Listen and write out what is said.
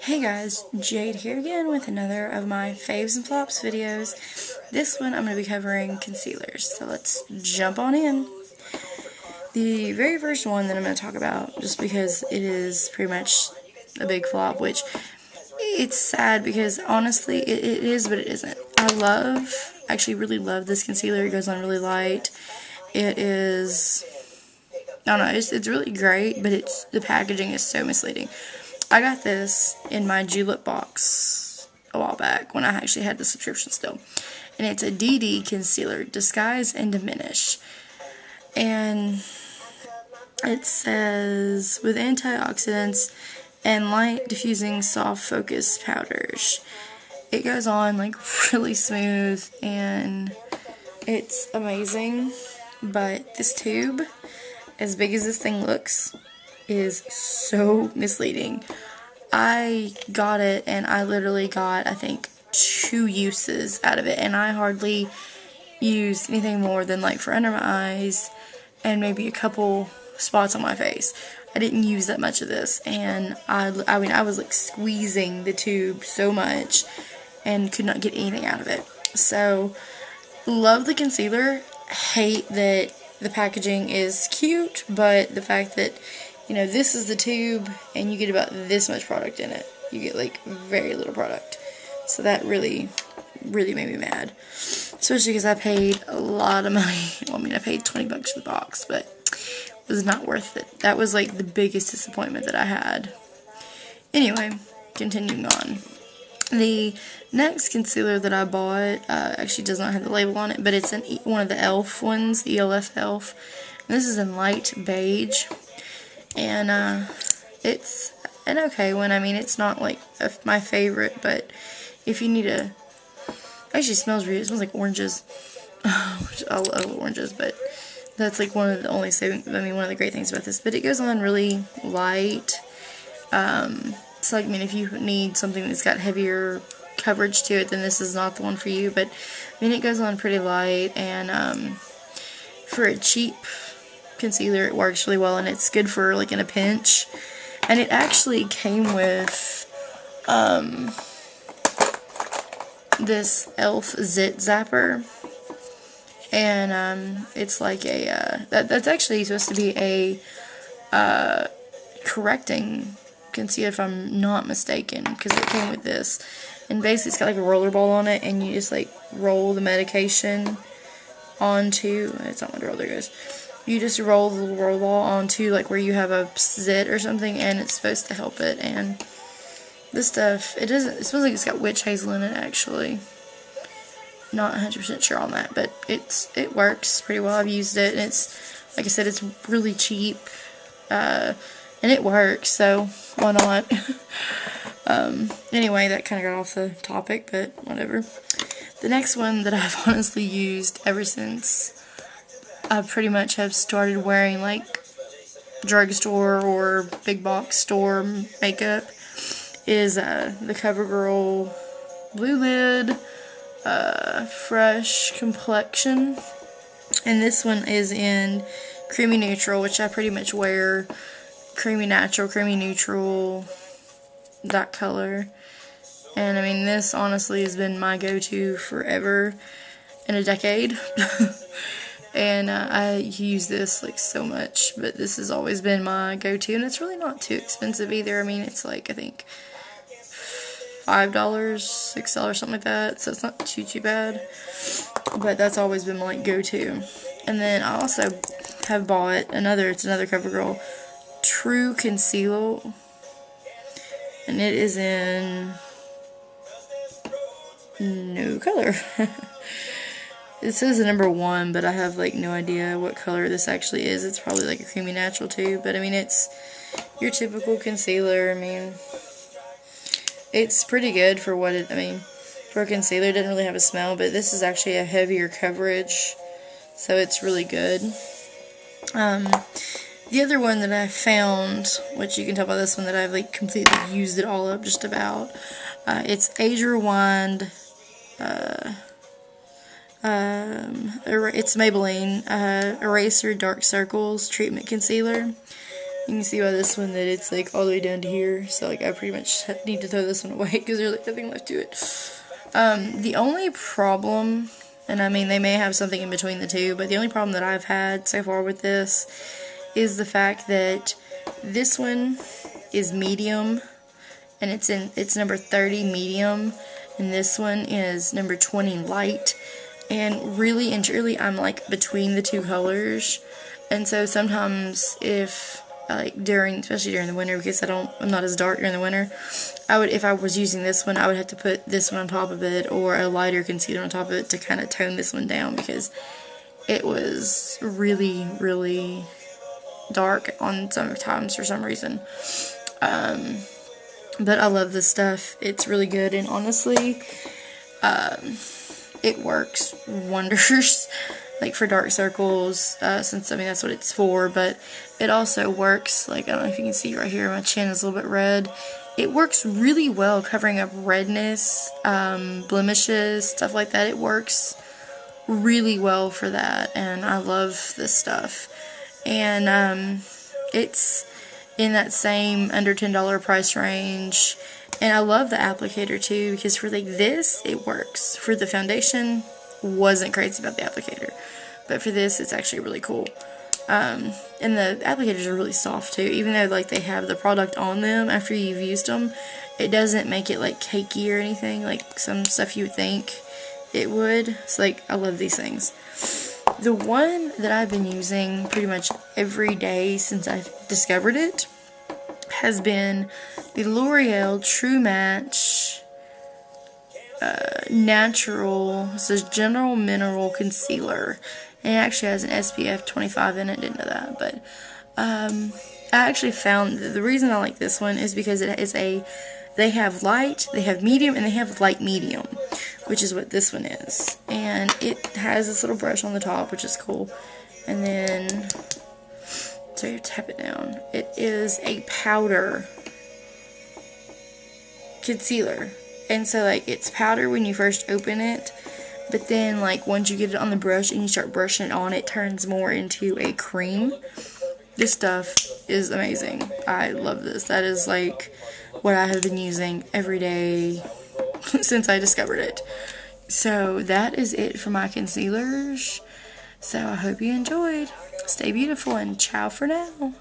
Hey guys, Jade here again with another of my faves and flops videos. This one I'm going to be covering concealers, so let's jump on in. The very first one that I'm going to talk about, just because it is pretty much a big flop, which it's sad because honestly it is, but it isn't. Actually really love this concealer. It goes on really light. It is, I don't know, it's really great, but the packaging is so misleading. I got this in my Julep box a while back when I actually had the subscription still. And it's a DD concealer, Disguise and Diminish. And it says, with antioxidants and light diffusing soft focus powders. It goes on like really smooth and it's amazing. But this tube, as big as this thing looks, is so misleading. I got it and I literally got, I think, 2 uses out of it, and I hardly used anything more than like for under my eyes and maybe a couple spots on my face. I didn't use that much of this, and I mean I was like squeezing the tube so much and could not get anything out of it. So love the concealer, hate that the packaging is cute, but the fact that, you know, this is the tube and you get about this much product in it. You get like very little product. So that really made me mad. Especially because I paid a lot of money. Well, I mean, I paid 20 bucks for the box, but it was not worth it. That was like the biggest disappointment that I had. Anyway, continuing on. The next concealer that I bought actually does not have the label on it, but it's one of the e.l.f. ones, ELF e.l.f. And this is in light beige. And it's an okay one. I mean, it's not like my favorite, but if you need a... Actually, it smells really... It smells like oranges. Which I love oranges, but that's like one of the only one of the great things about this. But it goes on really light. So like, I mean, if you need something that's got heavier coverage to it, then this is not the one for you. But I mean, it goes on pretty light, and for a cheap concealer, it works really well, and it's good for like in a pinch. And it actually came with this e.l.f. Zit Zapper, and it's like a that's actually supposed to be a correcting concealer, if I'm not mistaken, because it came with this, and basically it's got like a roller ball on it, and you just like roll the medication onto, it's not what roller goes, you just roll the little roller ball onto like where you have a zit or something, and it's supposed to help it. And this stuff, it smells like it's got witch hazel in it, actually. Not 100% sure on that, but it works pretty well. I've used it, and it's, like I said, it's really cheap, and it works, so why not? Anyway, that kind of got off the topic, but whatever. The next one that I've honestly used ever since I pretty much have started wearing like drugstore or big box store makeup is the CoverGirl Blue Lid Fresh Complexion. And this one is in Creamy Neutral, which I pretty much wear creamy natural, creamy neutral, that color. And I mean, this honestly has been my go-to forever, in a decade. And I use this like so much, but this has always been my go-to, and it's really not too expensive either. I mean, it's like, I think $5, $6, something like that, so it's not too bad. But that's always been my like, go-to. And then I also have bought it's another CoverGirl True Conceal, and it is in no color. It says the number 1, but I have like no idea what color this actually is. It's probably like a creamy natural too, but I mean, it's your typical concealer. I mean, it's pretty good for what it, I mean, for a concealer. It doesn't really have a smell, but this is actually a heavier coverage, so it's really good. The other one that I found, which you can tell by this one that I've like completely used it all up just about, it's Age Rewind, it's Maybelline Eraser Dark Circles Treatment Concealer. You can see by this one that it's like all the way down to here, so like I pretty much need to throw this one away because there's like nothing left to it. The only problem, and I mean they may have something in between the two, but the only problem that I've had so far with this is the fact that this one is medium, and it's number 30 medium, and this one is number 20 light, and really and truly I'm like between the two colors, and so sometimes if like especially during the winter, because I'm not as dark during the winter, if I was using this one, I would have to put this one on top of it or a lighter concealer on top of it to kind of tone this one down, because it was really, really dark on sometimes for some reason. But I love this stuff. It's really good, and honestly, it works wonders. Like for dark circles, since I mean that's what it's for, but it also works, like I don't know if you can see right here, my chin is a little bit red. It works really well covering up redness, blemishes, stuff like that. It works really well for that, and I love this stuff. And it's in that same under $10 price range, and I love the applicator too, because for like this, it works. For the foundation, wasn't crazy about the applicator, but for this it's actually really cool. And the applicators are really soft too, even though like they have the product on them after you've used them, it doesn't make it like cakey or anything like some stuff you would think it would. So like I love these things. The one that I've been using pretty much every day since I discovered it has been the L'Oreal True Match Natural, it says General Mineral Concealer, and it actually has an SPF 25 in it. Didn't know that, but I actually found the reason I like this one is because it is they have light, they have medium, and they have light medium, which is what this one is. And it has this little brush on the top, which is cool, and then so you tap it down. It is a powder concealer. And so like it's powder when you first open it, but then like once you get it on the brush and you start brushing it on, it turns more into a cream. This stuff is amazing. I love this. That is like what I have been using every day since I discovered it. So that is it for my concealers. So I hope you enjoyed. Stay beautiful and ciao for now.